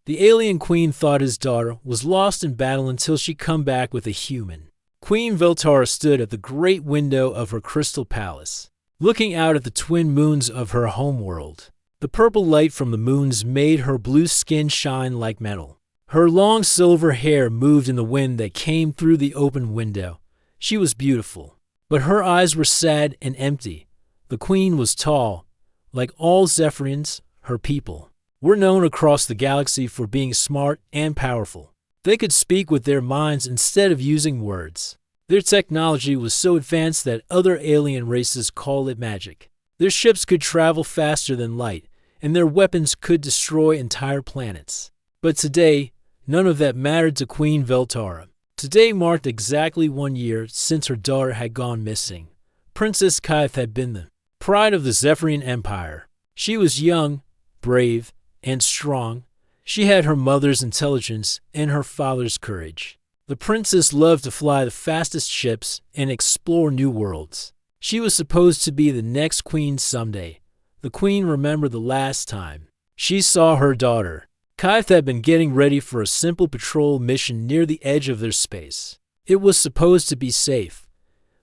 The Alien-Queen thought his daughter was lost in battle until she come back with a human. Queen Veltara stood at the great window of her crystal palace, looking out at the twin moons of her homeworld. The purple light from the moons made her blue skin shine like metal. Her long silver hair moved in the wind that came through the open window. She was beautiful, but her eyes were sad and empty. The queen was tall. Like all Zephyrians, her people were known across the galaxy for being smart and powerful. They could speak with their minds instead of using words. Their technology was so advanced that other alien races call it magic. Their ships could travel faster than light, and their weapons could destroy entire planets. But today, none of that mattered to Queen Veltara. Today marked exactly 1 year since her daughter had gone missing. Princess Kaith had been the pride of the Zephyrian Empire. She was young, brave, and strong. She had her mother's intelligence and her father's courage. The princess loved to fly the fastest ships and explore new worlds. She was supposed to be the next queen someday. The queen remembered the last time she saw her daughter. Kaith had been getting ready for a simple patrol mission near the edge of their space. It was supposed to be safe.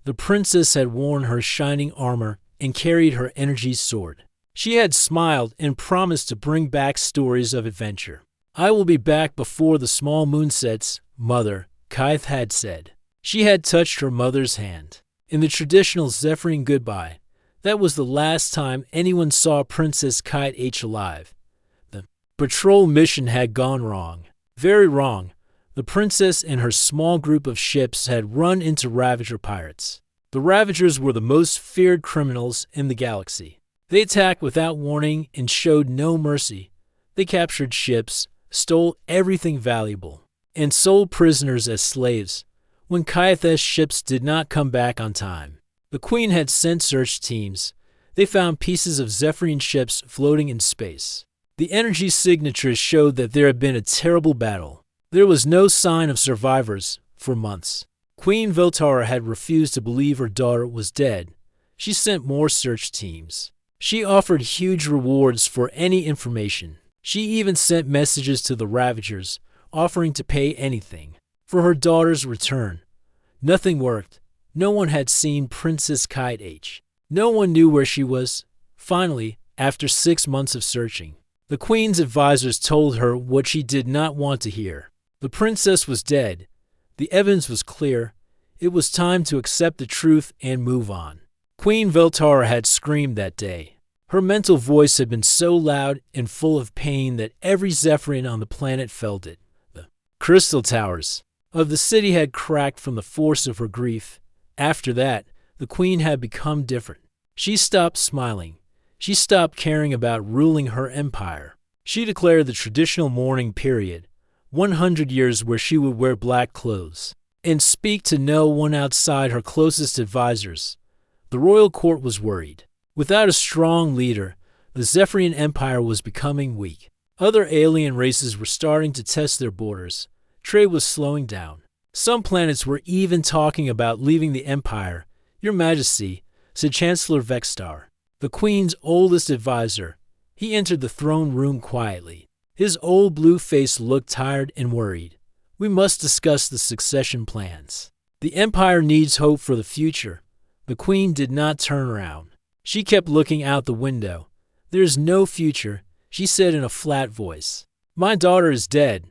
The princess had worn her shining armor and carried her energy sword. She had smiled and promised to bring back stories of adventure. "I will be back before the small moon sets, Mother," Kaith had said. She had touched her mother's hand. In the traditional Zephyrian goodbye, that was the last time anyone saw Princess Kaith alive. The patrol mission had gone wrong. Very wrong. The princess and her small group of ships had run into Ravager pirates. The Ravagers were the most feared criminals in the galaxy. They attacked without warning and showed no mercy. They captured ships, stole everything valuable, and sold prisoners as slaves when Kaith's ships did not come back on time. The Queen had sent search teams. They found pieces of Zephyrian ships floating in space. The energy signatures showed that there had been a terrible battle. There was no sign of survivors for months. Queen Veltara had refused to believe her daughter was dead. She sent more search teams. She offered huge rewards for any information. She even sent messages to the Ravagers, offering to pay anything for her daughter's return. Nothing worked. No one had seen Princess Kaith. No one knew where she was. Finally, after 6 months of searching, the Queen's advisors told her what she did not want to hear. The princess was dead. The evidence was clear. It was time to accept the truth and move on. Queen Veltara had screamed that day. Her mental voice had been so loud and full of pain that every Zephyrian on the planet felt it. The crystal towers of the city had cracked from the force of her grief. After that, the queen had become different. She stopped smiling. She stopped caring about ruling her empire. She declared the traditional mourning period, 100 years where she would wear black clothes and speak to no one outside her closest advisors. The royal court was worried. Without a strong leader, the Zephyrian Empire was becoming weak. Other alien races were starting to test their borders. Trade was slowing down. Some planets were even talking about leaving the Empire. "Your Majesty," said Chancellor Vexstar, the Queen's oldest advisor. He entered the throne room quietly. His old blue face looked tired and worried. "We must discuss the succession plans. The Empire needs hope for the future." The Queen did not turn around. She kept looking out the window. "There is no future," she said in a flat voice. "My daughter is dead.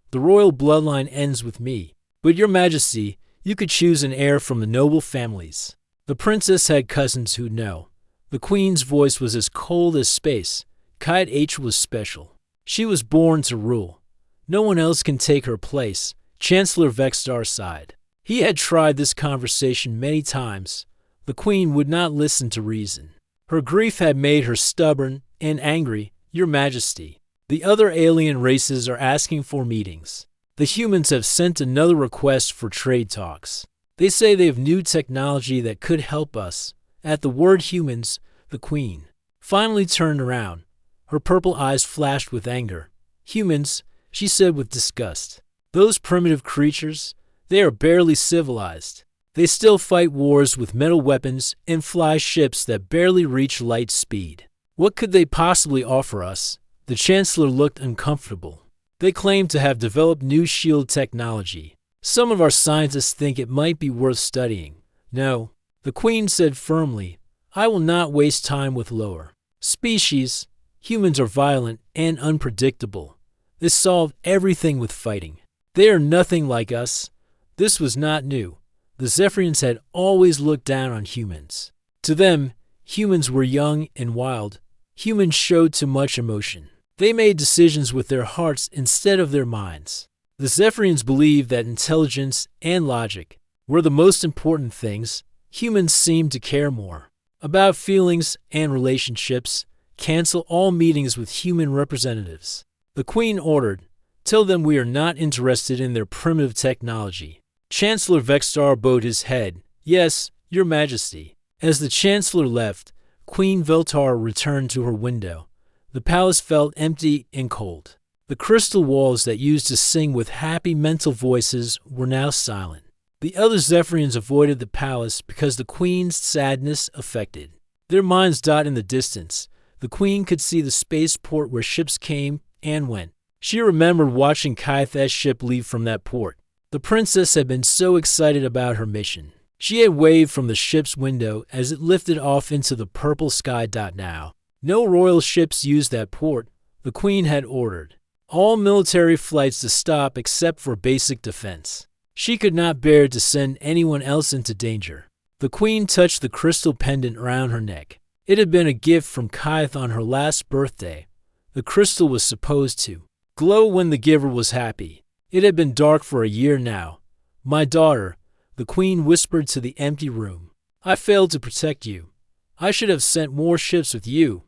The royal bloodline ends with me. But Your Majesty, you could choose an heir from the noble families." The princess had cousins who'd know. The Queen's voice was as cold as space. Kaith was special. She was born to rule. No one else can take her place. Chancellor Vexstar sighed. He had tried this conversation many times. The Queen would not listen to reason. Her grief had made her stubborn and angry. "Your Majesty, the other alien races are asking for meetings. The humans have sent another request for trade talks. They say they have new technology that could help us." At the word humans, the Queen finally turned around. Her purple eyes flashed with anger. "Humans," she said with disgust. "Those primitive creatures, they are barely civilized. They still fight wars with metal weapons and fly ships that barely reach light speed. What could they possibly offer us?" The Chancellor looked uncomfortable. They claim to have developed new shield technology. Some of our scientists think it might be worth studying. No, the Queen said firmly, I will not waste time with lower species. Humans are violent and unpredictable. They solve everything with fighting. They are nothing like us. This was not new. The Zephyrians had always looked down on humans. To them, humans were young and wild. Humans showed too much emotion. They made decisions with their hearts instead of their minds. The Zephyrians believed that intelligence and logic were the most important things. Humans seemed to care more about feelings and relationships. Cancel all meetings with human representatives. The Queen ordered, tell them we are not interested in their primitive technology. Chancellor Vextar bowed his head. Yes, Your Majesty. As the Chancellor left, Queen Veltar returned to her window. The palace felt empty and cold. The crystal walls that used to sing with happy mental voices were now silent. The other Zephyrians avoided the palace because the Queen's sadness affected. Their minds died in the distance. The Queen could see the spaceport where ships came and went. She remembered watching Kaith's ship leave from that port. The princess had been so excited about her mission. She had waved from the ship's window as it lifted off into the purple sky. Now, no royal ships used that port. The Queen had ordered all military flights to stop except for basic defense. She could not bear to send anyone else into danger. The Queen touched the crystal pendant around her neck. It had been a gift from Kaith on her last birthday. The crystal was supposed to glow when the giver was happy. It had been dark for a year now. My daughter, the Queen whispered to the empty room. I failed to protect you. I should have sent more ships with you.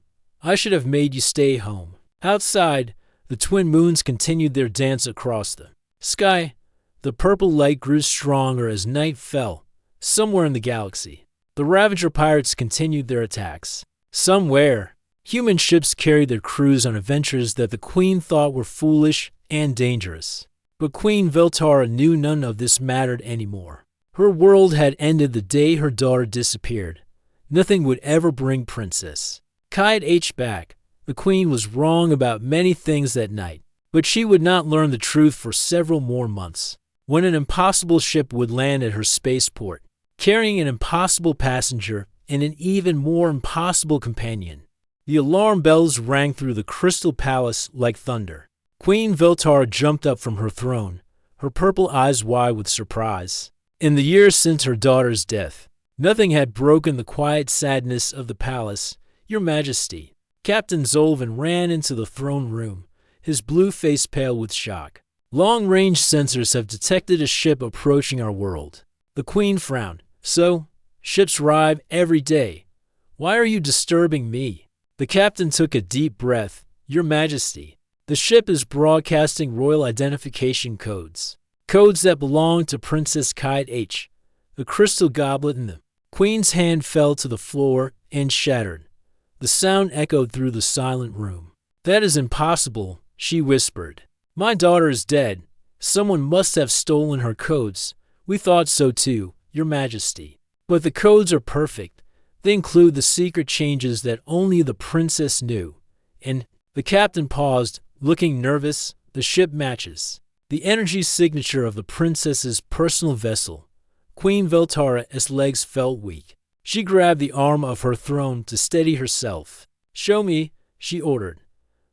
I should have made you stay home. Outside, the twin moons continued their dance across the sky. The purple light grew stronger as night fell. Somewhere in the galaxy, the Ravager pirates continued their attacks. Somewhere, human ships carried their crews on adventures that the Queen thought were foolish and dangerous. But Queen Veltara knew none of this mattered anymore. Her world had ended the day her daughter disappeared. Nothing would ever bring Princess Kaith back. The Queen was wrong about many things that night, but she would not learn the truth for several more months. When an impossible ship would land at her spaceport, carrying an impossible passenger and an even more impossible companion. The alarm bells rang through the Crystal Palace like thunder. Queen Veltar jumped up from her throne, her purple eyes wide with surprise. In the years since her daughter's death, nothing had broken the quiet sadness of the palace. Your Majesty. Captain Zolvan ran into the throne room, his blue face pale with shock. Long-range sensors have detected a ship approaching our world. The Queen frowned. So, ships arrive every day. Why are you disturbing me? The captain took a deep breath. Your Majesty. The ship is broadcasting royal identification codes. Codes that belong to Princess Kaith. The crystal goblet in the Queen's hand fell to the floor and shattered. The sound echoed through the silent room. That is impossible, she whispered. My daughter is dead. Someone must have stolen her codes. We thought so too, Your Majesty. But the codes are perfect. They include the secret changes that only the princess knew. And the captain paused, looking nervous. The ship matches the energy signature of the princess's personal vessel. Queen Veltara's legs felt weak. She grabbed the arm of her throne to steady herself. Show me, she ordered.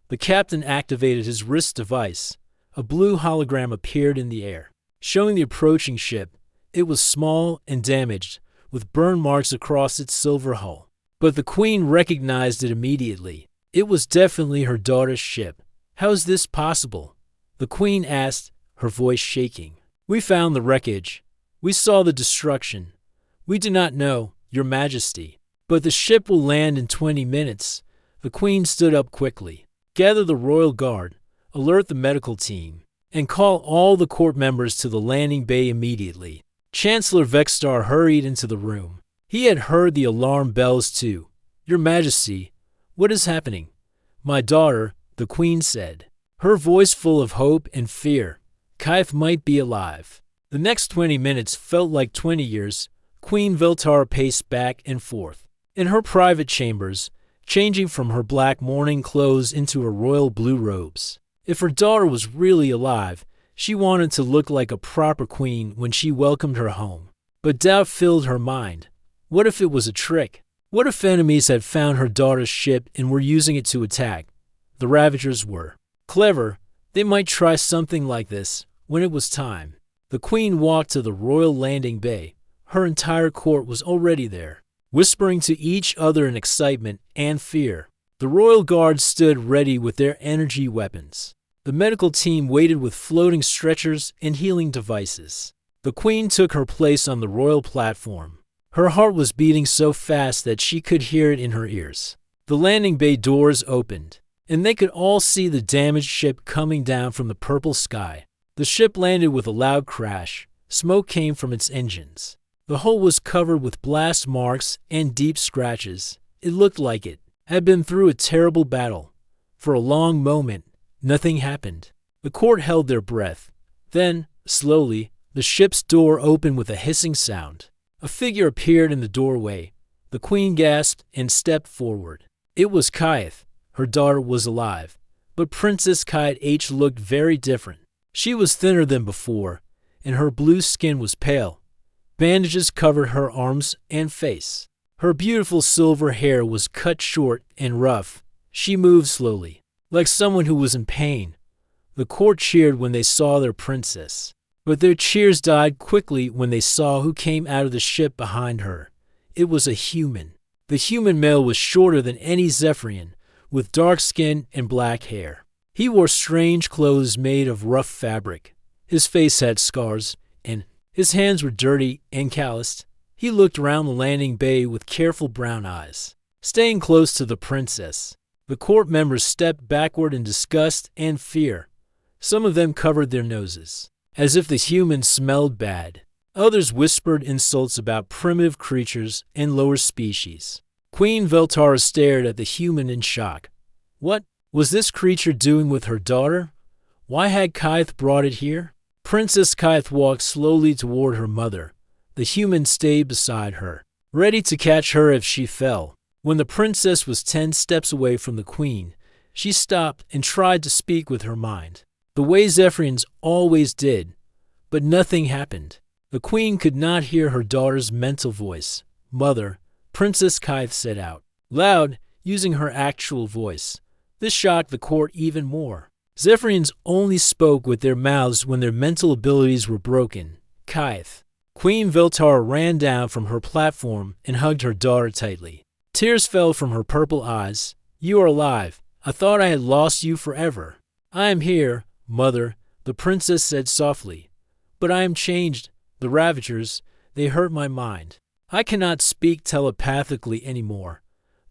The captain activated his wrist device. A blue hologram appeared in the air, showing the approaching ship. It was small and damaged, with burn marks across its silver hull. But the Queen recognized it immediately. It was definitely her daughter's ship. How is this possible? The Queen asked, her voice shaking. We found the wreckage. We saw the destruction. We do not know, Your Majesty. But the ship will land in 20 minutes. The Queen stood up quickly. Gather the royal guard, alert the medical team, and call all the court members to the landing bay immediately. Chancellor Vextar hurried into the room. He had heard the alarm bells too. Your Majesty, what is happening? My daughter, the Queen said, her voice full of hope and fear. Kaith might be alive. The next 20 minutes felt like 20 years. Queen Veltar paced back and forth in her private chambers, changing from her black mourning clothes into her royal blue robes. If her daughter was really alive, she wanted to look like a proper queen when she welcomed her home. But doubt filled her mind. What if it was a trick? What if enemies had found her daughter's ship and were using it to attack? The Ravagers were clever. They might try something like this when it was time. The queen walked to the royal landing bay. Her entire court was already there, whispering to each other in excitement and fear. The royal guards stood ready with their energy weapons. The medical team waited with floating stretchers and healing devices. The queen took her place on the royal platform. Her heart was beating so fast that she could hear it in her ears. The landing bay doors opened, and they could all see the damaged ship coming down from the purple sky. The ship landed with a loud crash. Smoke came from its engines. The hull was covered with blast marks and deep scratches. It looked like it had been through a terrible battle. For a long moment, nothing happened. The court held their breath. Then, slowly, the ship's door opened with a hissing sound. A figure appeared in the doorway. The queen gasped and stepped forward. It was Kaith. Her daughter was alive. But Princess Kaith H looked very different. She was thinner than before, and her blue skin was pale. Bandages covered her arms and face. Her beautiful silver hair was cut short and rough. She moved slowly, like someone who was in pain. The court cheered when they saw their princess. But their cheers died quickly when they saw who came out of the ship behind her. It was a human. The human male was shorter than any Zephyrian, with dark skin and black hair. He wore strange clothes made of rough fabric. His face had scars, and his hands were dirty and calloused. He looked around the landing bay with careful brown eyes, staying close to the princess. The court members stepped backward in disgust and fear. Some of them covered their noses, as if the human smelled bad. Others whispered insults about primitive creatures and lower species. Queen Veltara stared at the human in shock. What was this creature doing with her daughter? Why had Kaith brought it here? Princess Kaith walked slowly toward her mother. The human stayed beside her, ready to catch her if she fell. When the princess was 10 steps away from the queen, she stopped and tried to speak with her mind, the way Zephyrians always did. But nothing happened. The queen could not hear her daughter's mental voice. Mother, Princess Kaith said out loud, using her actual voice. This shocked the court even more. Zephyrians only spoke with their mouths when their mental abilities were broken. Kaith. Queen Veltara ran down from her platform and hugged her daughter tightly. Tears fell from her purple eyes. You are alive. I thought I had lost you forever. I am here, mother, the princess said softly. But I am changed. The Ravagers, they hurt my mind. I cannot speak telepathically anymore.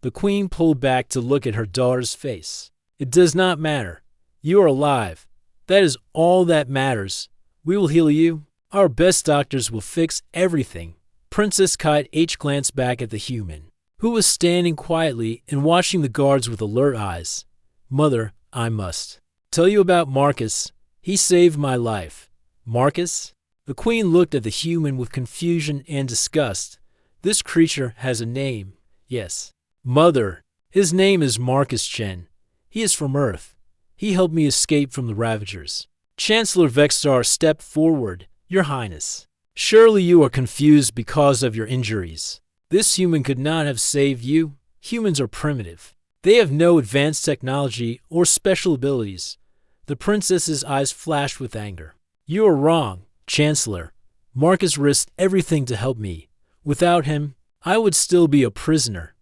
The queen pulled back to look at her daughter's face. It does not matter. You are alive. That is all that matters. We will heal you. Our best doctors will fix everything. Princess Kaith H glanced back at the human, who was standing quietly and watching the guards with alert eyes. Mother, I must tell you about Marcus. He saved my life. Marcus? The queen looked at the human with confusion and disgust. This creature has a name. Yes. Mother. His name is Marcus Chen. He is from Earth. He helped me escape from the Ravagers. Chancellor Vexstar stepped forward. Your Highness, surely you are confused because of your injuries. This human could not have saved you. Humans are primitive. They have no advanced technology or special abilities. The princess's eyes flashed with anger. You are wrong, Chancellor. Marcus risked everything to help me. Without him, I would still be a prisoner,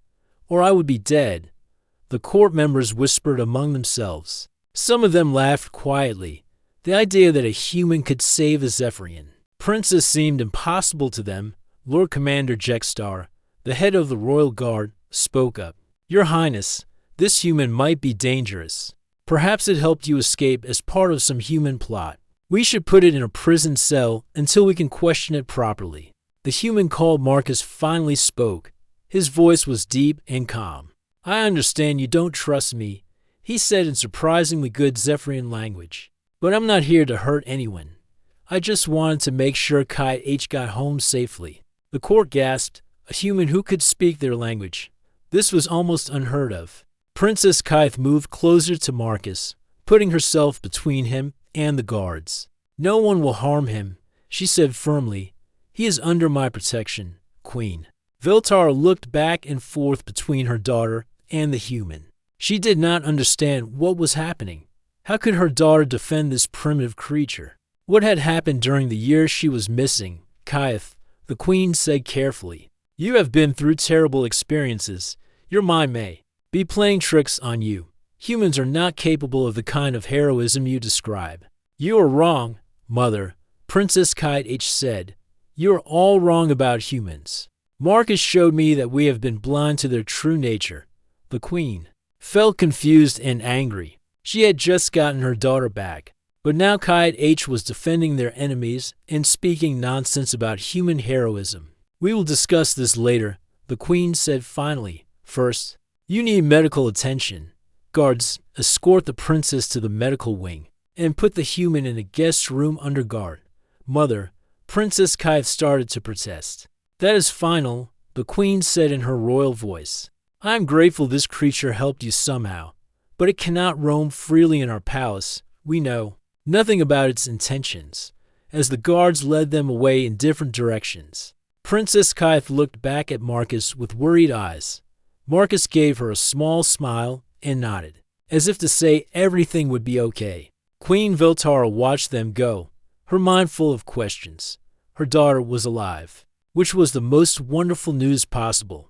or I would be dead. The court members whispered among themselves. Some of them laughed quietly. The idea that a human could save a Zephyrian princess seemed impossible to them. Lord Commander Jexstar, the head of the royal guard, spoke up. Your Highness, this human might be dangerous. Perhaps it helped you escape as part of some human plot. We should put it in a prison cell until we can question it properly. The human called Marcus finally spoke. His voice was deep and calm. I understand you don't trust me, he said in surprisingly good Zephyrian language. But I'm not here to hurt anyone. I just wanted to make sure Kaith H got home safely. The court gasped, a human who could speak their language. This was almost unheard of. Princess Kaith moved closer to Marcus, putting herself between him and the guards. "No one will harm him," she said firmly. "He is under my protection, Queen." Veltara looked back and forth between her daughter and the human. She did not understand what was happening. How could her daughter defend this primitive creature? What had happened during the years she was missing? "Kaith," the Queen said carefully, "you have been through terrible experiences. Your mind may be playing tricks on you. Humans are not capable of the kind of heroism you describe." "You are wrong, Mother," Princess Kaith said. "You are all wrong about humans. Marcus showed me that we have been blind to their true nature." The Queen felt confused and angry. She had just gotten her daughter back, but now Kaith was defending their enemies and speaking nonsense about human heroism. "We will discuss this later," the Queen said finally. "First, you need medical attention. Guards, escort the princess to the medical wing and put the human in a guest room under guard." "Mother," Princess Kaith started to protest. "That is final," the Queen said in her royal voice. "I am grateful this creature helped you somehow, but it cannot roam freely in our palace. We know nothing about its intentions," as the guards led them away in different directions. Princess Kaith looked back at Marcus with worried eyes. Marcus gave her a small smile and nodded, as if to say everything would be okay. Queen Veltara watched them go, her mind full of questions. Her daughter was alive, which was the most wonderful news possible.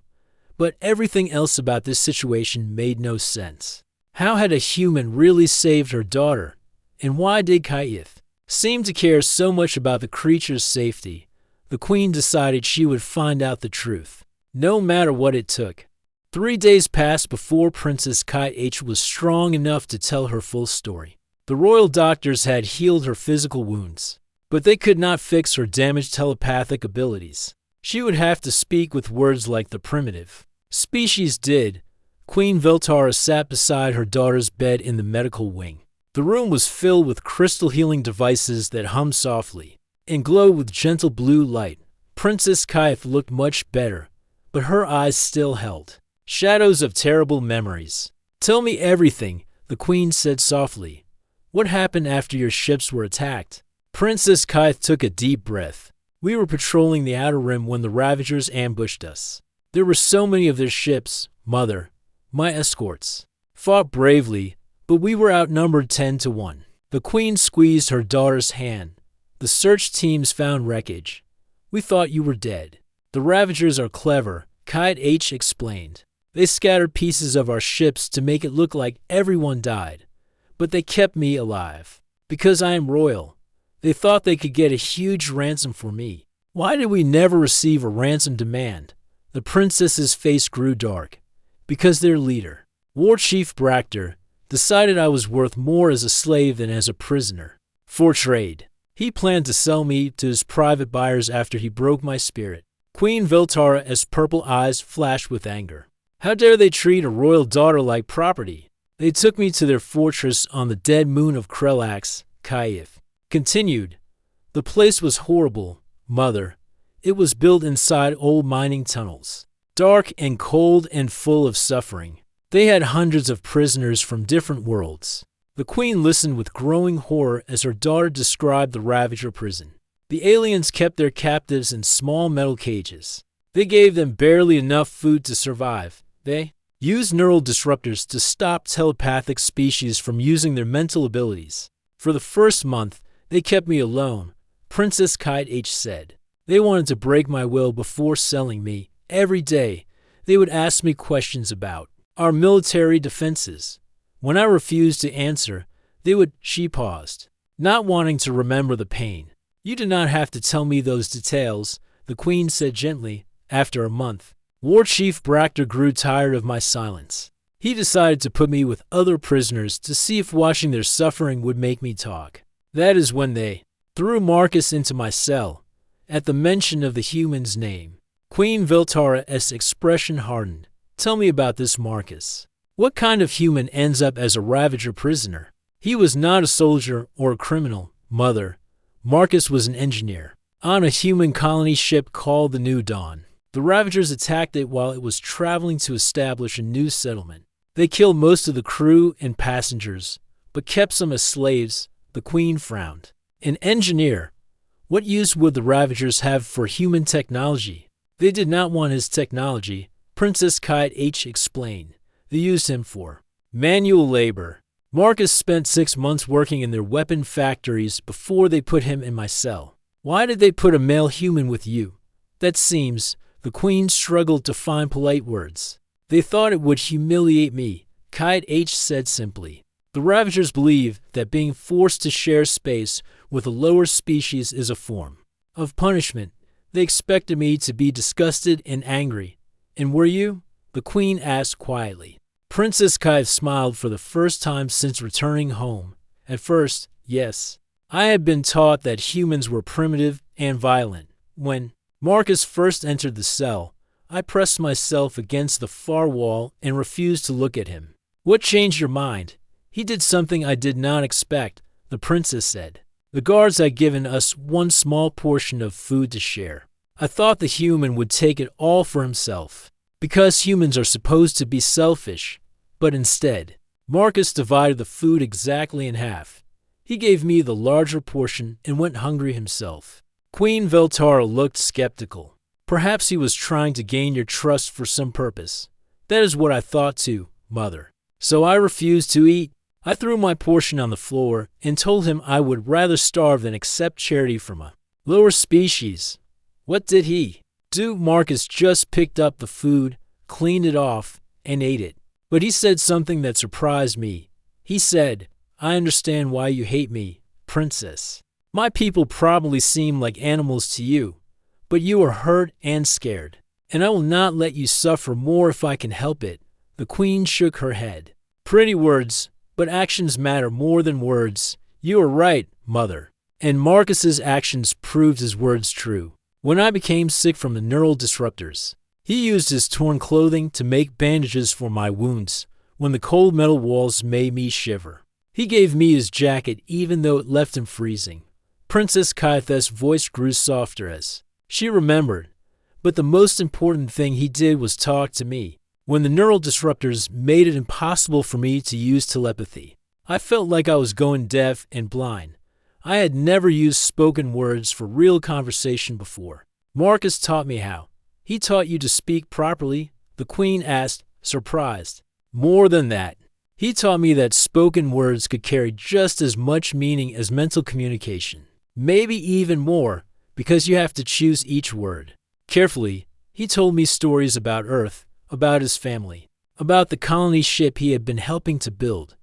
But everything else about this situation made no sense. How had a human really saved her daughter? And why did Kaith seem to care so much about the creature's safety? The Queen decided she would find out the truth, no matter what it took. 3 days passed before Princess Kaith was strong enough to tell her full story. The royal doctors had healed her physical wounds, but they could not fix her damaged telepathic abilities. She would have to speak with words like the primitive species did. Queen Veltara sat beside her daughter's bed in the medical wing. The room was filled with crystal healing devices that hummed softly and glowed with gentle blue light. Princess Kaith looked much better, but her eyes still held shadows of terrible memories. "Tell me everything," the Queen said softly. "What happened after your ships were attacked?" Princess Kaith took a deep breath. "We were patrolling the Outer Rim when the Ravagers ambushed us. There were so many of their ships, Mother. My escorts fought bravely, but we were outnumbered 10-1. The Queen squeezed her daughter's hand. "The search teams found wreckage. We thought you were dead." "The Ravagers are clever," Kaith explained. "They scattered pieces of our ships to make it look like everyone died. But they kept me alive. Because I am royal. They thought they could get a huge ransom for me." "Why did we never receive a ransom demand?" The princess's face grew dark. "Because their leader, War Chief Bractor, decided I was worth more as a slave than as a prisoner. For trade. He planned to sell me to his private buyers after he broke my spirit." Queen Veltara's purple eyes flashed with anger. "How dare they treat a royal daughter like property?" "They took me to their fortress on the dead moon of Krellax," Kaith continued. "The place was horrible, Mother. It was built inside old mining tunnels, dark and cold and full of suffering. They had hundreds of prisoners from different worlds." The Queen listened with growing horror as her daughter described the Ravager prison. "The aliens kept their captives in small metal cages. They gave them barely enough food to survive. They used neural disruptors to stop telepathic species from using their mental abilities. For the first month, they kept me alone," Princess Kaith said. "They wanted to break my will before selling me. Every day, they would ask me questions about our military defenses. When I refused to answer, they would—" She paused, not wanting to remember the pain. "You do not have to tell me those details," the Queen said gently. "After a month, War Chief Bractor grew tired of my silence. He decided to put me with other prisoners to see if watching their suffering would make me talk. That is when they threw Marcus into my cell." At the mention of the human's name, Queen Veltara's expression hardened. "Tell me about this Marcus. What kind of human ends up as a Ravager prisoner?" "He was not a soldier or a criminal, Mother. Marcus was an engineer on a human colony ship called the New Dawn. The Ravagers attacked it while it was traveling to establish a new settlement. They killed most of the crew and passengers, but kept some as slaves. The queen frowned. An engineer. What use would the Ravagers have for human technology? They did not want his technology, Princess Kite H explained. They used him for manual labor. Marcus spent 6 months working in their weapon factories before they put him in my cell. Why did they put a male human with you? That seems, the queen struggled to find polite words. They thought it would humiliate me, Kite H said simply. The Ravagers believe that being forced to share space with a lower species is a form of punishment. They expected me to be disgusted and angry. And were you? The queen asked quietly. Princess Kite smiled for the first time since returning home. At first, yes. I had been taught that humans were primitive and violent. When Marcus first entered the cell, I pressed myself against the far wall and refused to look at him. What changed your mind? He did something I did not expect, the princess said. The guards had given us one small portion of food to share. I thought the human would take it all for himself, because humans are supposed to be selfish. But instead, Marcus divided the food exactly in half. He gave me the larger portion and went hungry himself. Queen Veltara looked skeptical. Perhaps he was trying to gain your trust for some purpose. That is what I thought too, mother. So I refused to eat. I threw my portion on the floor and told him I would rather starve than accept charity from a lower species. What did he do? Marcus just picked up the food, cleaned it off, and ate it. But he said something that surprised me. He said, I understand why you hate me, princess. My people probably seem like animals to you, but you are hurt and scared, and I will not let you suffer more if I can help it. The queen shook her head. Pretty words, but actions matter more than words. You are right, mother. And Marcus's actions proved his words true. When I became sick from the neural disruptors, he used his torn clothing to make bandages for my wounds when the cold metal walls made me shiver. He gave me his jacket even though it left him freezing. Princess Kytheth's voice grew softer as she remembered. But the most important thing he did was talk to me. When the neural disruptors made it impossible for me to use telepathy, I felt like I was going deaf and blind. I had never used spoken words for real conversation before. Marcus taught me how. He taught you to speak properly, the queen asked, surprised. More than that, he taught me that spoken words could carry just as much meaning as mental communication. Maybe even more, because you have to choose each word. Carefully, he told me stories about Earth, about his family, about the colony ship he had been helping to build.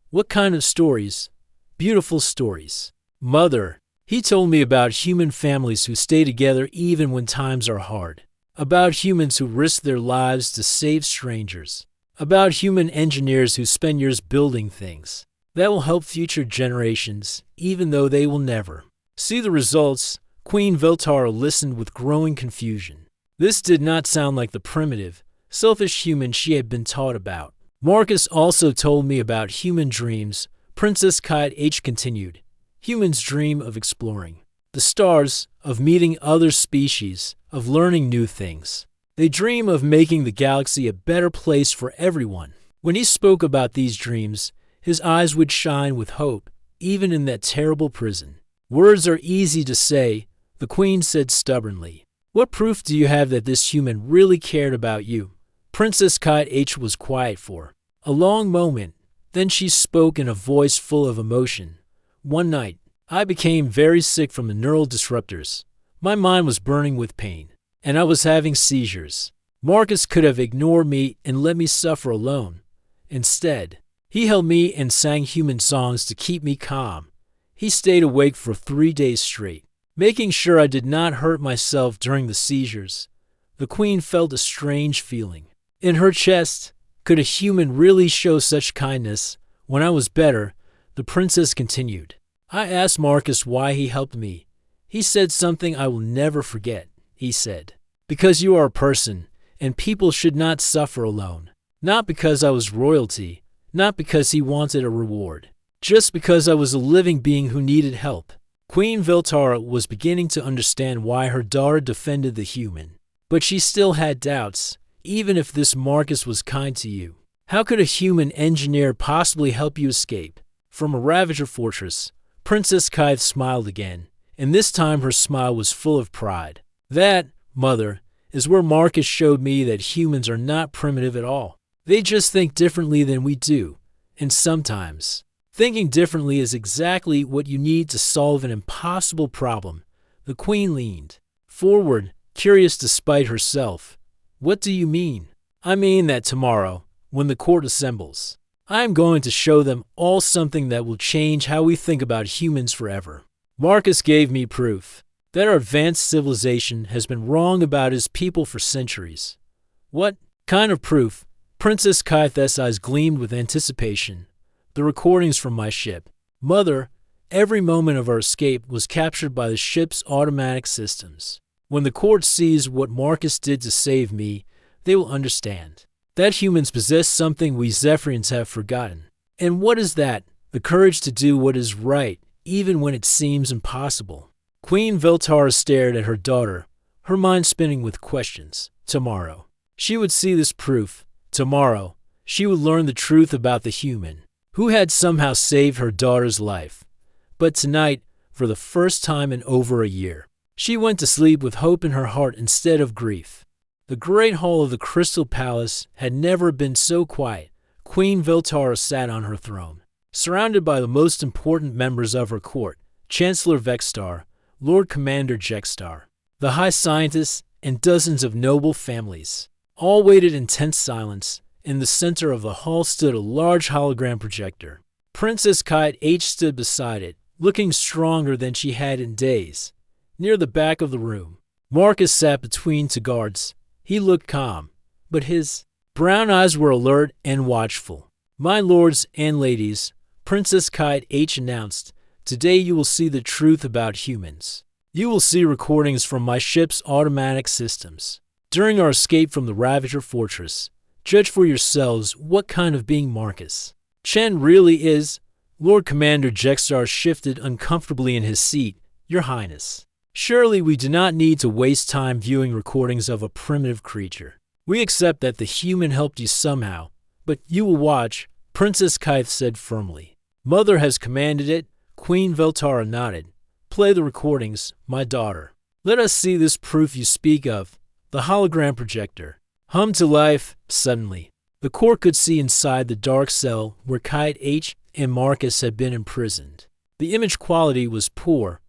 What kind of stories? Beautiful stories. Mother, he told me about human families who stay together even when times are hard. About humans who risk their lives to save strangers. About human engineers who spend years building things that will help future generations, even though they will never see the results. Queen Veltara listened with growing confusion. This did not sound like the primitive, selfish human she had been taught about. Marcus also told me about human dreams. Princess Kite H continued. Humans dream of exploring the stars, of meeting other species, of learning new things. They dream of making the galaxy a better place for everyone. When he spoke about these dreams, his eyes would shine with hope, even in that terrible prison. Words are easy to say, the queen said stubbornly. What proof do you have that this human really cared about you? Princess Kite H was quiet for a long moment. Then she spoke in a voice full of emotion. One night, I became very sick from the neural disruptors. My mind was burning with pain, and I was having seizures. Marcus could have ignored me and let me suffer alone. Instead, he held me and sang human songs to keep me calm. He stayed awake for 3 days straight, making sure I did not hurt myself during the seizures. The queen felt a strange feeling in her chest. Could a human really show such kindness? When I was better, the princess continued. I asked Marcus why he helped me. He said something I will never forget. He said, because you are a person, and people should not suffer alone. Not because I was royalty, not because he wanted a reward, just because I was a living being who needed help. Queen Veltara was beginning to understand why her daughter defended the human. But she still had doubts. Even if this Marcus was kind to you, how could a human engineer possibly help you escape? From a Ravager fortress, Princess Kythe smiled again, and this time her smile was full of pride. That, Mother, is where Marcus showed me that humans are not primitive at all. They just think differently than we do, and sometimes thinking differently is exactly what you need to solve an impossible problem. The Queen leaned forward, curious despite herself. What do you mean? I mean that tomorrow, when the court assembles, I am going to show them all something that will change how we think about humans forever. Marcus gave me proof that our advanced civilization has been wrong about his people for centuries. What kind of proof? Princess Kythe's eyes gleamed with anticipation. The recordings from my ship. Mother, every moment of our escape was captured by the ship's automatic systems. When the court sees what Marcus did to save me, they will understand that humans possess something we Zephyrians have forgotten. And what is that? The courage to do what is right, even when it seems impossible. Queen Veltara stared at her daughter, her mind spinning with questions. Tomorrow, she would see this proof. Tomorrow, she would learn the truth about the human who had somehow saved her daughter's life. But tonight, for the first time in over a year, she went to sleep with hope in her heart instead of grief. The great hall of the Crystal Palace had never been so quiet. Queen Veltara sat on her throne, surrounded by the most important members of her court, Chancellor Vexstar, Lord Commander Jexstar, the High Scientists, and dozens of noble families. All waited in tense silence. In the center of the hall stood a large hologram projector. Princess Kythe stood beside it, looking stronger than she had in days. Near the back of the room, Marcus sat between two guards. He looked calm, but his brown eyes were alert and watchful. My lords and ladies, Princess Kythe announced, today you will see the truth about humans. You will see recordings from my ship's automatic systems. During our escape from the Ravager fortress, judge for yourselves what kind of being Marcus Chen really is. Lord Commander Jexstar shifted uncomfortably in his seat. Your Highness, surely we do not need to waste time viewing recordings of a primitive creature. We accept that the human helped you somehow, but you will watch, Princess Kythe said firmly. Mother has commanded it. Queen Veltara nodded. Play the recordings, my daughter. Let us see this proof you speak of. The hologram projector hummed to life. Suddenly, the court could see inside the dark cell where Kythe and Marcus had been imprisoned. The image quality was poor,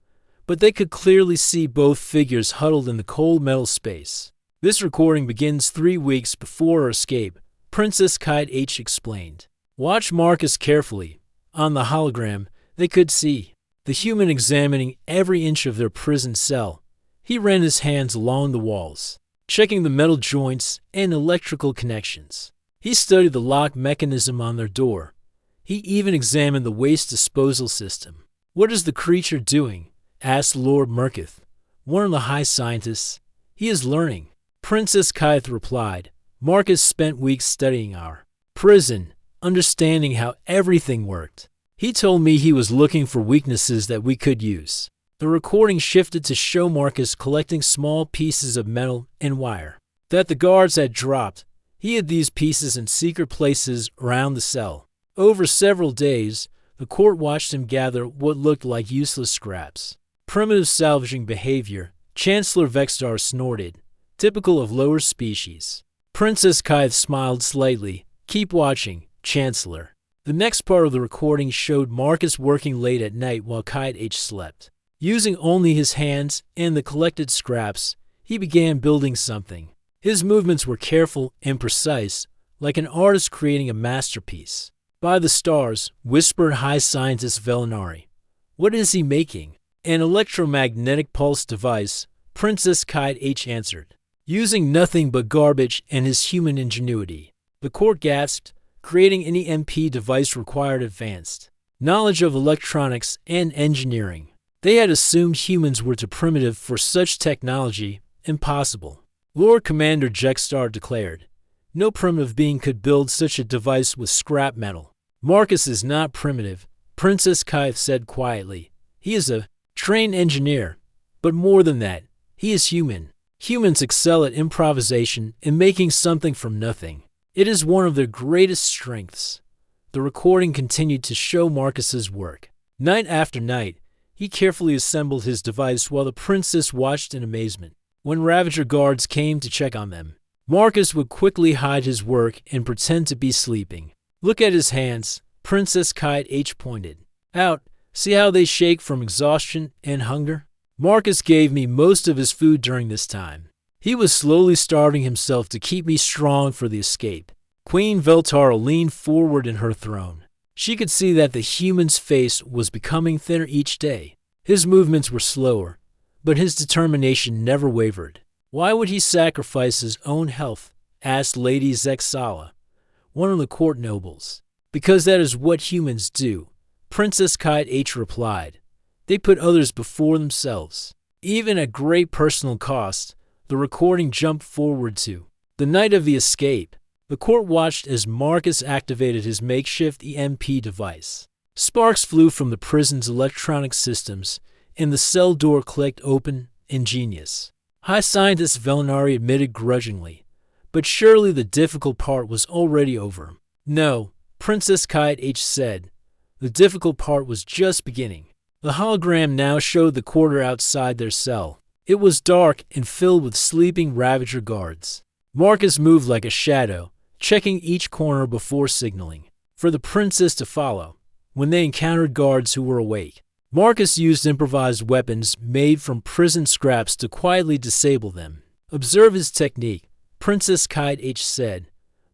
but they could clearly see both figures huddled in the cold metal space. This recording begins 3 weeks before our escape, Princess Kythe explained. Watch Marcus carefully. On the hologram, they could see the human examining every inch of their prison cell. He ran his hands along the walls, checking the metal joints and electrical connections. He studied the lock mechanism on their door. He even examined the waste disposal system. What is the creature doing? Asked Lord Murkith, one of the high scientists. He is learning. Princess Kythe replied. Marcus spent weeks studying our prison, understanding how everything worked. He told me he was looking for weaknesses that we could use. The recording shifted to show Marcus collecting small pieces of metal and wire that the guards had dropped. He hid these pieces in secret places around the cell. Over several days, the court watched him gather what looked like useless scraps. Primitive salvaging behavior, Chancellor Vexstar snorted, typical of lower species. Princess Kythe smiled slightly. Keep watching, Chancellor. The next part of the recording showed Marcus working late at night while Kythe slept. Using only his hands and the collected scraps, he began building something. His movements were careful and precise, like an artist creating a masterpiece. By the stars, whispered High Scientist Velinari. What is he making? An electromagnetic pulse device, Princess Kythe answered. Using nothing but garbage and his human ingenuity. The court gasped. Creating any MP device required advanced knowledge of electronics and engineering. They had assumed humans were too primitive for such technology. Impossible. Lord Commander Jexstar declared. No primitive being could build such a device with scrap metal. Marcus is not primitive, Princess Kythe said quietly. He is a trained engineer, but more than that, he is human. Humans excel at improvisation and making something from nothing. It is one of their greatest strengths. The recording continued to show Marcus's work. Night after night, he carefully assembled his device while the princess watched in amazement. When Ravager guards came to check on them, Marcus would quickly hide his work and pretend to be sleeping. "Look at his hands," Princess Kite H pointed out. "See how they shake from exhaustion and hunger?" Marcus gave me most of his food during this time. He was slowly starving himself to keep me strong for the escape. Queen Veltara leaned forward in her throne. She could see that the human's face was becoming thinner each day. His movements were slower, but his determination never wavered. "Why would he sacrifice his own health?" asked Lady Zexala, one of the court nobles. "Because that is what humans do," Princess Kite H replied. "They put others before themselves." Even at great personal cost, the recording jumped forward to the night of the escape. The court watched as Marcus activated his makeshift EMP device. Sparks flew from the prison's electronic systems, and the cell door clicked open. Ingenious. High Scientist Velinari admitted grudgingly, but surely the difficult part was already over. "No," Princess Kite H said. "The difficult part was just beginning." The hologram now showed the quarter outside their cell. It was dark and filled with sleeping Ravager guards. Marcus moved like a shadow, checking each corner before signaling for the princess to follow. When they encountered guards who were awake, Marcus used improvised weapons made from prison scraps to quietly disable them. "Observe his technique," Princess Kite H said.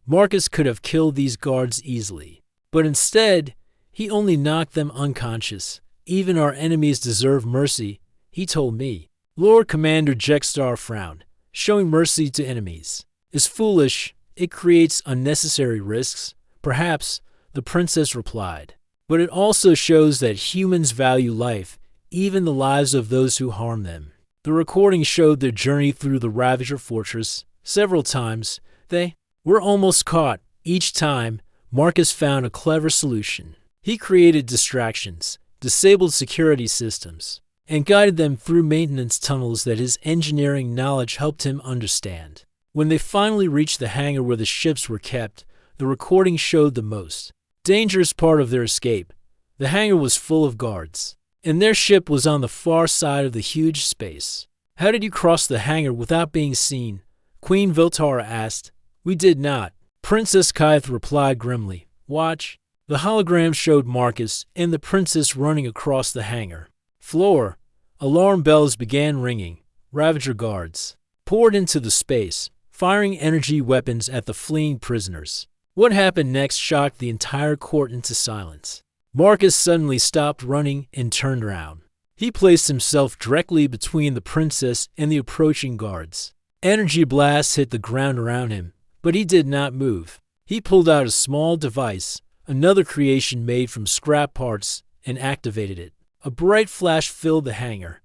"Marcus could have killed these guards easily, but instead, he only knocked them unconscious. Even our enemies deserve mercy," he told me. Lord Commander Jexstar frowned. "Showing mercy to enemies is foolish. It creates unnecessary risks." "Perhaps," the princess replied. "But it also shows that humans value life, even the lives of those who harm them." The recording showed their journey through the Ravager fortress. Several times, they were almost caught. Each time, Marcus found a clever solution. He created distractions, disabled security systems, and guided them through maintenance tunnels that his engineering knowledge helped him understand. When they finally reached the hangar where the ships were kept, the recording showed the most dangerous part of their escape. The hangar was full of guards, and their ship was on the far side of the huge space. "How did you cross the hangar without being seen?" Queen Veltara asked. "We did not," Princess Kite replied grimly. "Watch." The hologram showed Marcus and the princess running across the hangar floor. Alarm bells began ringing. Ravager guards poured into the space, firing energy weapons at the fleeing prisoners. What happened next shocked the entire court into silence. Marcus suddenly stopped running and turned around. He placed himself directly between the princess and the approaching guards. Energy blasts hit the ground around him, but he did not move. He pulled out a small device, another creation made from scrap parts, and activated it. A bright flash filled the hangar.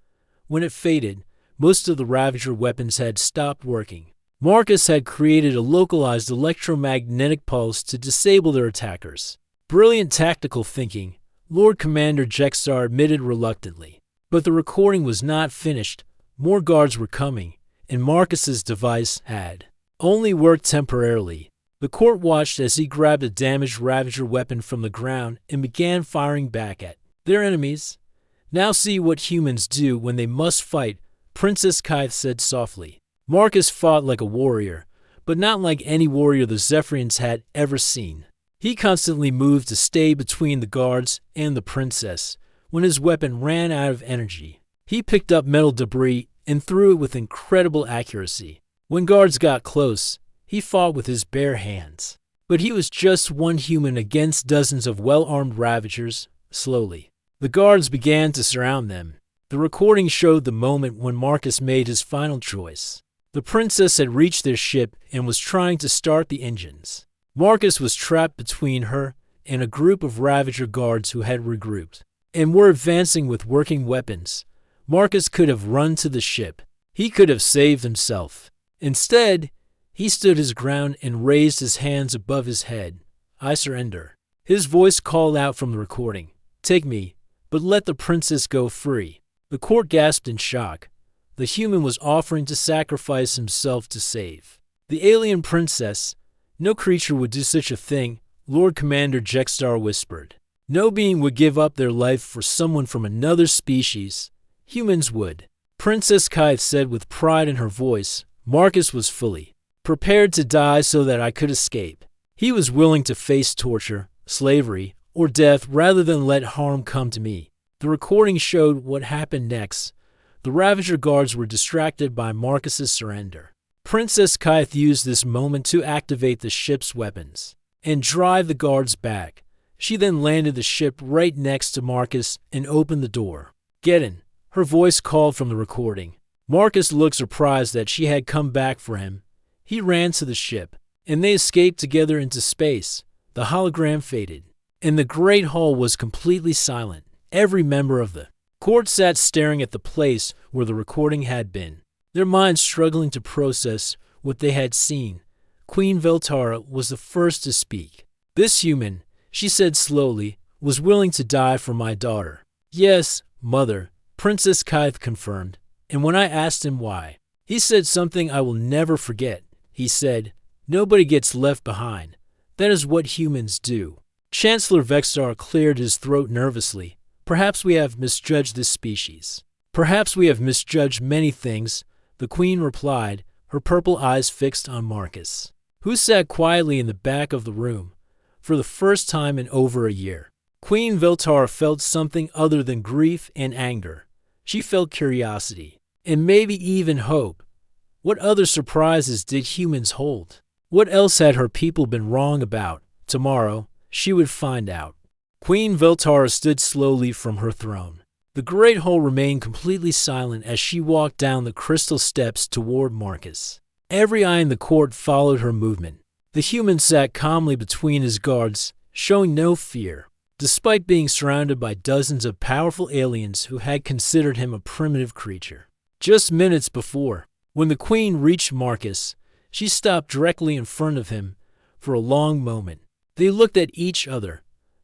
When it faded, most of the Ravager weapons had stopped working. Marcus had created a localized electromagnetic pulse to disable their attackers. Brilliant tactical thinking, Lord Commander Jexstar admitted reluctantly. But the recording was not finished. More guards were coming, and Marcus's device had only worked temporarily. The court watched as he grabbed a damaged Ravager weapon from the ground and began firing back at their enemies. "Now see what humans do when they must fight," Princess Kite said softly. Marcus fought like a warrior, but not like any warrior the Zephyrians had ever seen. He constantly moved to stay between the guards and the princess. When his weapon ran out of energy, he picked up metal debris and threw it with incredible accuracy. When guards got close, he fought with his bare hands. But he was just one human against dozens of well-armed Ravagers. Slowly, the guards began to surround them. The recording showed the moment when Marcus made his final choice. The princess had reached their ship and was trying to start the engines. Marcus was trapped between her and a group of Ravager guards who had regrouped and were advancing with working weapons. Marcus could have run to the ship. He could have saved himself. Instead, he stood his ground and raised his hands above his head. "I surrender." His voice called out from the recording. "Take me, but let the princess go free." The court gasped in shock. The human was offering to sacrifice himself to save the alien princess. No creature would do such a thing, Lord Commander Jextar whispered. No being would give up their life for someone from another species. Humans would. Princess Kythe said with pride in her voice. Marcus was fully prepared to die so that I could escape. He was willing to face torture, slavery, or death rather than let harm come to me. The recording showed what happened next. The Ravager guards were distracted by Marcus's surrender. Princess Kythe used this moment to activate the ship's weapons and drive the guards back. She then landed the ship right next to Marcus and opened the door. Get in, her voice called from the recording. Marcus looked surprised that she had come back for him. He ran to the ship, and they escaped together into space. The hologram faded, and the great hall was completely silent. Every member of the court sat staring at the place where the recording had been, their minds struggling to process what they had seen. Queen Veltara was the first to speak. This human, she said slowly, was willing to die for my daughter. Yes, mother, Princess Kythe confirmed, and when I asked him why, he said something I will never forget. He said, nobody gets left behind. That is what humans do. Chancellor Vextar cleared his throat nervously. Perhaps we have misjudged this species. Perhaps we have misjudged many things, the Queen replied, her purple eyes fixed on Marcus, who sat quietly in the back of the room. For the first time in over a year, Queen Veltara felt something other than grief and anger. She felt curiosity, and maybe even hope. What other surprises did humans hold? What else had her people been wrong about? Tomorrow, she would find out. Queen Veltara stood slowly from her throne. The great hall remained completely silent as she walked down the crystal steps toward Marcus. Every eye in the court followed her movement. The human sat calmly between his guards, showing no fear, despite being surrounded by dozens of powerful aliens who had considered him a primitive creature. Just minutes before, when the Queen reached Marcus, she stopped directly in front of him for a long moment. They looked at each other.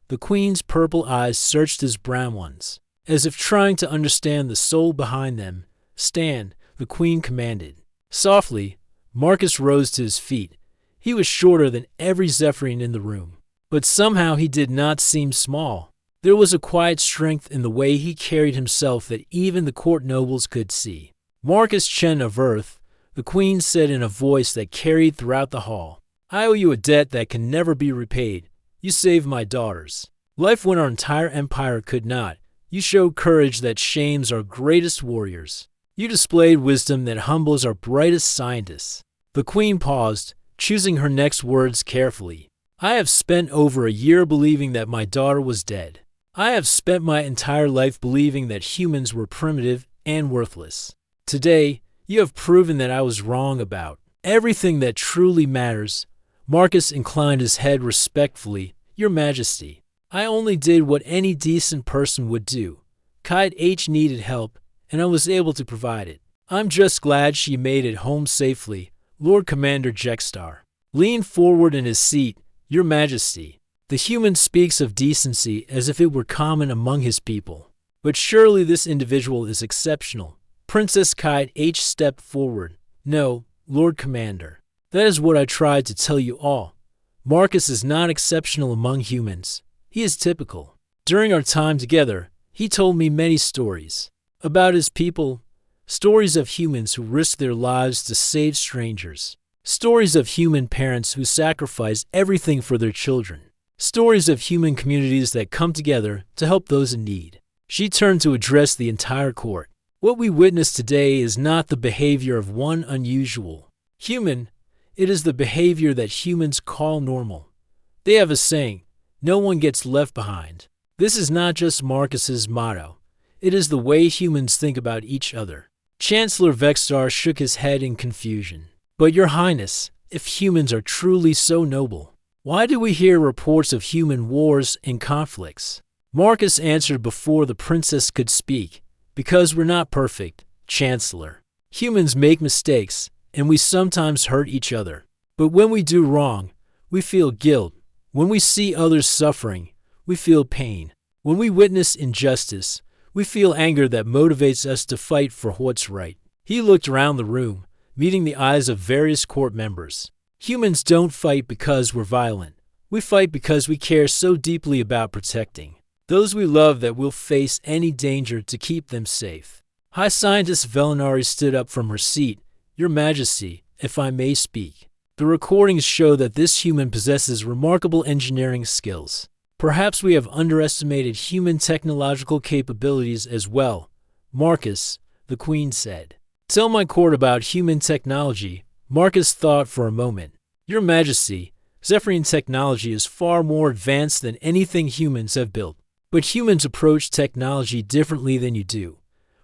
The Queen's purple eyes searched his brown ones, as if trying to understand the soul behind them. Stand, the Queen commanded. Softly, Marcus rose to his feet. He was shorter than every Zephyrian in the room, but somehow he did not seem small. There was a quiet strength in the way he carried himself that even the court nobles could see. Marcus Chen of Earth, the Queen said in a voice that carried throughout the hall. I owe you a debt that can never be repaid. You saved my daughters' life when our entire empire could not. You showed courage that shames our greatest warriors. You displayed wisdom that humbles our brightest scientists. The Queen paused, choosing her next words carefully. I have spent over a year believing that my daughter was dead. I have spent my entire life believing that humans were primitive and worthless. Today, you have proven that I was wrong about everything that truly matters. Marcus inclined his head respectfully. Your Majesty, I only did what any decent person would do. Kythe H needed help, and I was able to provide it. I'm just glad she made it home safely. Lord Commander Jextar leaned forward in his seat. Your Majesty, the human speaks of decency as if it were common among his people. But surely this individual is exceptional. Princess Kythe H stepped forward. No, Lord Commander. That is what I tried to tell you all. Marcus is not exceptional among humans. He is typical. During our time together, he told me many stories about his people, stories of humans who risked their lives to save strangers, stories of human parents who sacrifice everything for their children, stories of human communities that come together to help those in need. She turned to address the entire court. What we witness today is not the behavior of one unusual human. It is the behavior that humans call normal. They have a saying, no one gets left behind. This is not just Marcus's motto. It is the way humans think about each other. Chancellor Vextar shook his head in confusion. But Your Highness, if humans are truly so noble, why do we hear reports of human wars and conflicts? Marcus answered before the princess could speak. Because we're not perfect, Chancellor. Humans make mistakes, and we sometimes hurt each other. But when we do wrong, we feel guilt. When we see others suffering, we feel pain. When we witness injustice, we feel anger that motivates us to fight for what's right. He looked around the room, meeting the eyes of various court members. Humans don't fight because we're violent. We fight because we care so deeply about protecting those we love that we'll face any danger to keep them safe. High Scientist Velinari stood up from her seat. Your Majesty, if I may speak, the recordings show that this human possesses remarkable engineering skills. Perhaps we have underestimated human technological capabilities as well, Marcus, the Queen said. Tell my court about human technology. Marcus thought for a moment. Your Majesty, Zephyrian technology is far more advanced than anything humans have built. But humans approach technology differently than you do.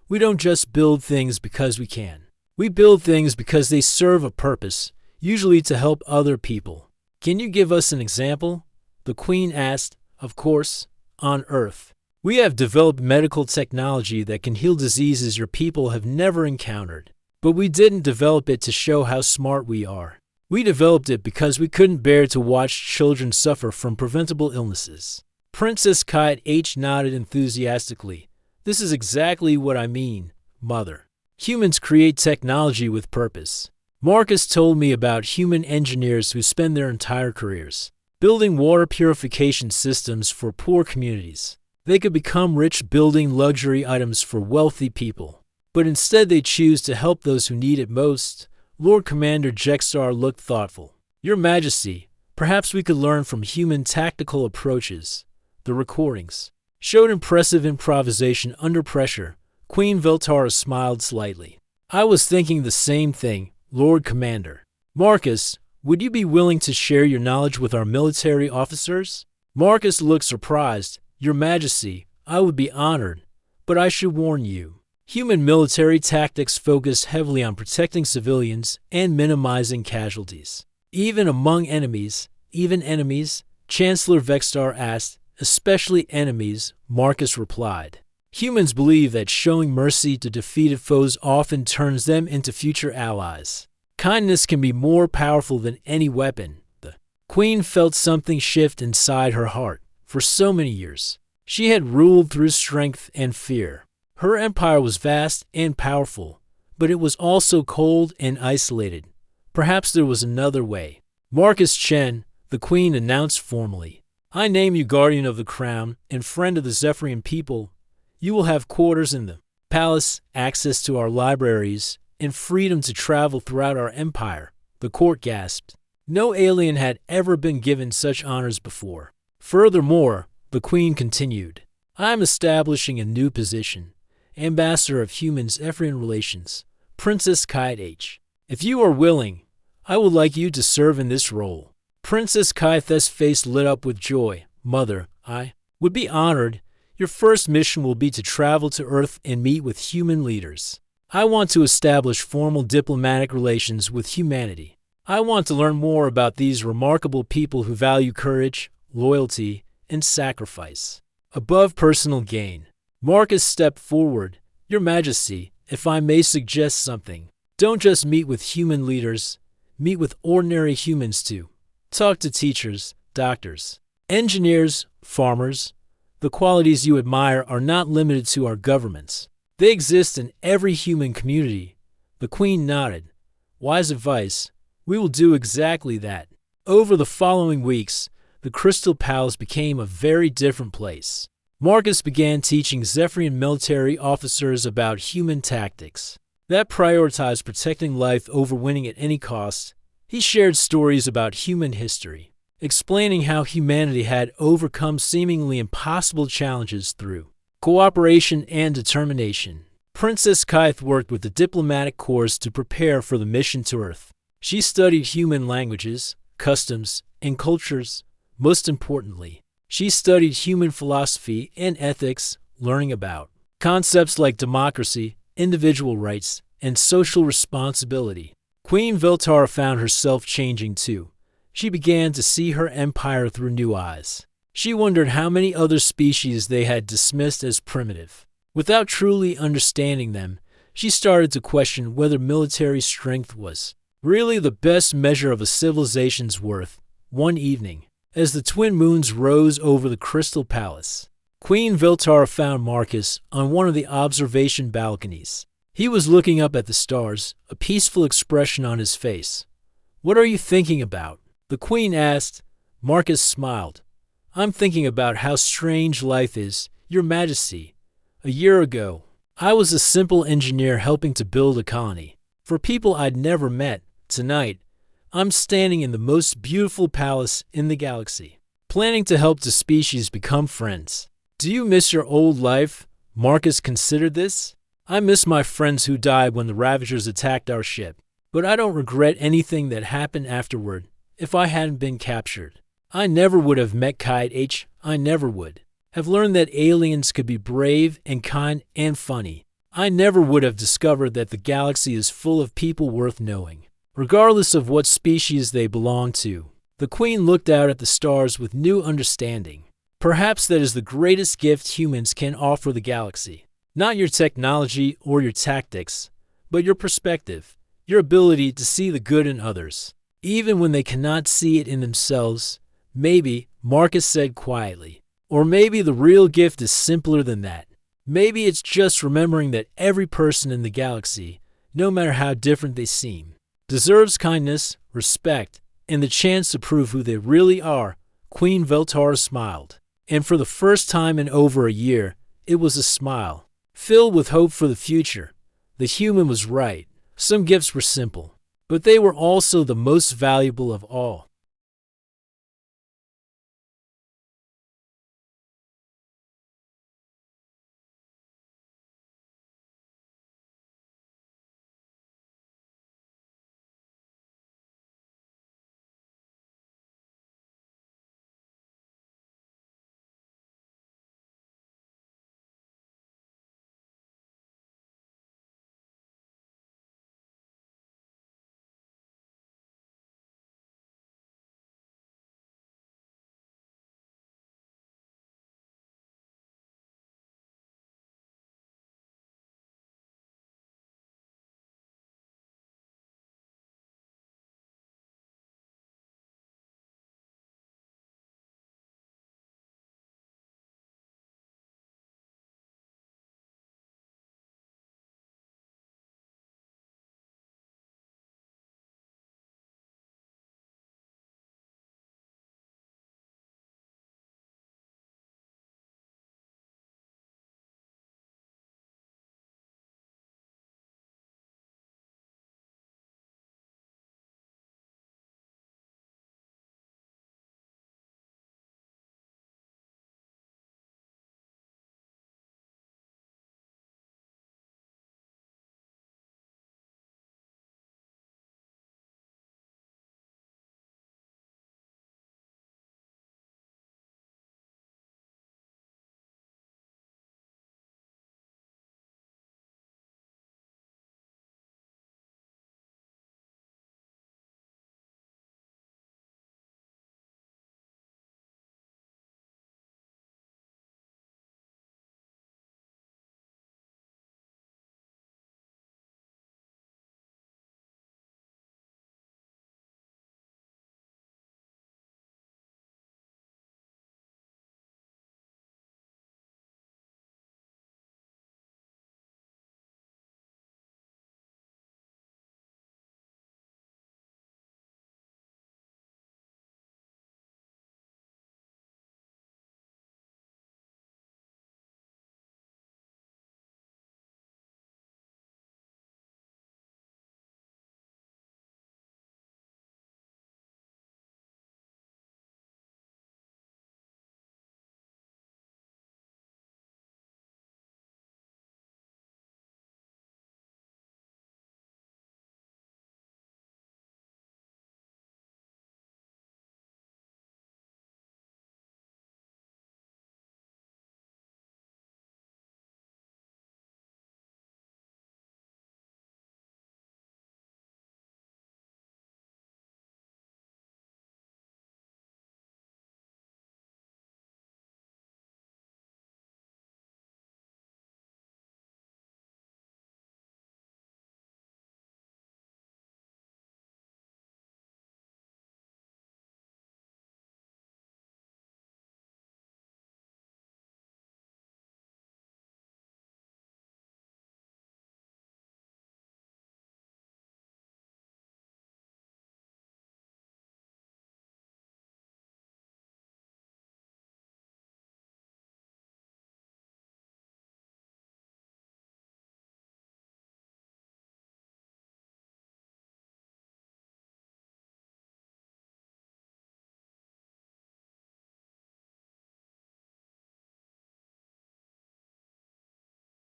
We don't just build things because we can. We build things because they serve a purpose, usually to help other people. Can you give us an example? The Queen asked. Of course, on Earth. We have developed medical technology that can heal diseases your people have never encountered. But we didn't develop it to show how smart we are. We developed it because we couldn't bear to watch children suffer from preventable illnesses. Princess Kite H nodded enthusiastically. This is exactly what I mean, Mother. Humans create technology with purpose. Marcus told me about human engineers who spend their entire careers building water purification systems for poor communities. They could become rich building luxury items for wealthy people. But instead they choose to help those who need it most. Lord Commander Jexar looked thoughtful. Your Majesty, perhaps we could learn from human tactical approaches. The recordings showed impressive improvisation under pressure. Queen Veltara smiled slightly. I was thinking the same thing, Lord Commander. Marcus, would you be willing to share your knowledge with our military officers? Marcus looked surprised. Your Majesty, I would be honored, but I should warn you. Human military tactics focus heavily on protecting civilians and minimizing casualties. Even among enemies, Chancellor Vextar asked, especially enemies, Marcus replied. Humans believe that showing mercy to defeated foes often turns them into future allies. Kindness can be more powerful than any weapon. The Queen felt something shift inside her heart. For so many years, she had ruled through strength and fear. Her empire was vast and powerful, but it was also cold and isolated. Perhaps there was another way. Marcus Chen, the Queen announced formally. I name you guardian of the crown and friend of the Zephyrian people. You will have quarters in the palace, access to our libraries, and freedom to travel throughout our empire. The court gasped. No alien had ever been given such honors before. Furthermore, the Queen continued, I am establishing a new position, Ambassador of Human-Zephyrian Relations, Princess Kite H. If you are willing, I would like you to serve in this role. Princess Kythe's face lit up with joy. Mother, I would be honored. Your first mission will be to travel to Earth and meet with human leaders. I want to establish formal diplomatic relations with humanity. I want to learn more about these remarkable people who value courage, loyalty, and sacrifice above personal gain. Marcus stepped forward. Your Majesty, if I may suggest something, don't just meet with human leaders, meet with ordinary humans too. Talk to teachers, doctors, engineers, farmers. The qualities you admire are not limited to our governments. They exist in every human community. The Queen nodded. Wise advice. We will do exactly that. Over the following weeks, the Crystal Palace became a very different place. Marcus began teaching Zephyrian military officers about human tactics that prioritized protecting life over winning at any cost. He shared stories about human history, explaining how humanity had overcome seemingly impossible challenges through cooperation and determination. Princess Kythe worked with the diplomatic corps to prepare for the mission to Earth. She studied human languages, customs, and cultures. Most importantly, she studied human philosophy and ethics, learning about concepts like democracy, individual rights, and social responsibility. Queen Veltara found herself changing too. She began to see her empire through new eyes. She wondered how many other species they had dismissed as primitive. Without truly understanding them, she started to question whether military strength was really the best measure of a civilization's worth. One evening, as the twin moons rose over the Crystal Palace, Queen Veltara found Marcus on one of the observation balconies. He was looking up at the stars, a peaceful expression on his face. What are you thinking about? The Queen asked. Marcus smiled. I'm thinking about how strange life is, Your Majesty. A year ago, I was a simple engineer helping to build a colony for people I'd never met. Tonight, I'm standing in the most beautiful palace in the galaxy, planning to help the species become friends. Do you miss your old life? Marcus considered this. I miss my friends who died when the Ravagers attacked our ship, but I don't regret anything that happened afterward. If I hadn't been captured, I never would have met Kite H. I never would have learned that aliens could be brave and kind and funny. I never would have discovered that the galaxy is full of people worth knowing, regardless of what species they belong to. The Queen looked out at the stars with new understanding. Perhaps that is the greatest gift humans can offer the galaxy. Not your technology or your tactics, but your perspective, your ability to see the good in others, even when they cannot see it in themselves. Maybe, Marcus said quietly, or maybe the real gift is simpler than that. Maybe it's just remembering that every person in the galaxy, no matter how different they seem, deserves kindness, respect, and the chance to prove who they really are. Queen Veltara smiled, and for the first time in over a year, it was a smile filled with hope for the future. The human was right. Some gifts were simple, but they were also the most valuable of all.